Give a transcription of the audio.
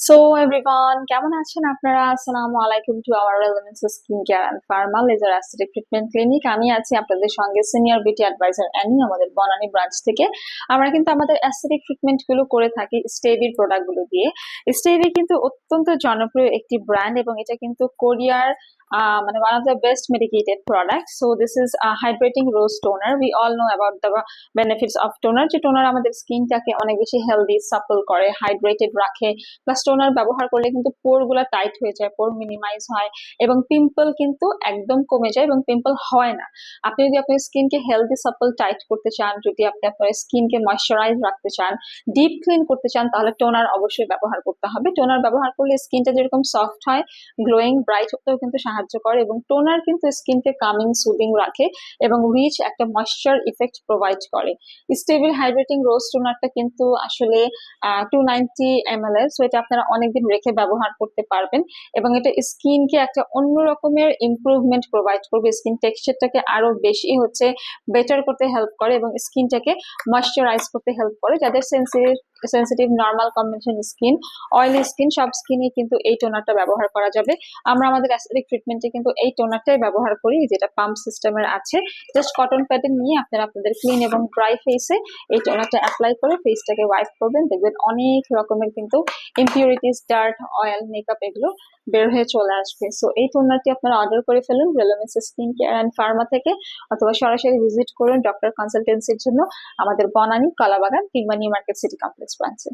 So everyone, কেমন আছেন আপনারা? আসসালামু আলাইকুম to our relevance skin care and pharma laser aesthetic treatment clinic. আমি আছি আপনাদের সঙ্গে সিনিয়র বিউটি অ্যাডভাইজার অ্যানি, আমাদের বনানী ব্রাঞ্চ থেকে। আমরা কিন্তু আমাদের অ্যাস্থেটিক ট্রিটমেন্ট গুলো করে থাকি স্টেভির প্রোডাক্ট গুলো দিয়ে। স্টেভি কিন্তু অত্যন্ত জনপ্রিয় একটি ব্র্যান্ড এবং এটা কিন্তু কোরিয়ার মানে one of the best medicated products. So this is a hydrating rose toner. We all know about the benefits of toner. যে টোনার আমাদের স্কিনটাকে অনেক বেশি হেলদি সাপল করে, হাইড্রেটেড রাখে। প্লাস টোনার ব্যবহার করলে কিন্তু পোর গুলা টাইট হয়ে যায়, পোর মিনিমাইজ হয় এবং পিম্পল কিন্তু একদম কমে যায় এবং পিম্পল হয় না। আপনি যদি আপনার স্কিনকে হেলদি সাপল টাইট করতে চান, যদি আপনি আপনার স্কিনকে ময়শ্চারাইজ রাখতে চান, ডিপ ক্লিন করতে চান, তাহলে টোনার অবশ্যই ব্যবহার করতে হবে। টোনার ব্যবহার করলে স্কিনটা যেরকম সফট হয়, গ্লোয়িং ব্রাইট হতেও কিন্তু সাহায্য করে এবং টোনার কিন্তু স্কিনকে কামিং সুদিং রাখে এবং রিচ একটা ময়শ্চার ইফেক্ট প্রোভাইড করে। স্টেবিল হাইড্রেটিং রোজ টোনারটা কিন্তু আসলে 290 ml এর, সো এটা আপনারা অনেকদিন রেখে ব্যবহার করতে পারবেন এবং এটা স্কিনকে একটা অন্য রকমের ইমপ্রুভমেন্ট প্রোভাইড করবে। স্কিন টেক্সচারটাকে আরো বেশি বেটার করতে হেল্প করে এবং স্কিনটাকে ময়শ্চারাইজ করতে হেল্প করে। যাদের sensitive normal combination skin, oily skin, সব স্কিনে কিন্তু এই টোনারটা ব্যবহার করা যাবে। আমরা আমাদের অ্যাসথেটিক ট্রিটমেন্টে কিন্তু এই টোনারটাই ব্যবহার করি, যেটা পাম্প সিস্টেমের আছে। জাস্ট কটন প্যাডে নিয়ে আপনারা আপনাদের ক্লিন এবং ড্রাই ফেসে এই টোনারটা অ্যাপ্লাই করে ফেসটাকে ওয়াইপ করবেন, দেখবেন অনেক রকমের কিন্তু ইমপিউরিটিস, ডার্ট, অয়েল, মেকআপ এগুলো বের হয়ে চলে আসবে। সো এই টোনারটি আপনারা অর্ডার করে ফেলুন রেলোমেন্স স্কিন কেয়ার অ্যান্ড ফার্মা থেকে, অথবা সরাসরি ভিজিট করুন ডক্টর কনসালটেন্সির জন্য আমাদের বনানী, কলাবাগান কিংবা নিউ মার্কেট সিটি কমপ্লেক্স ব্রাঞ্চে।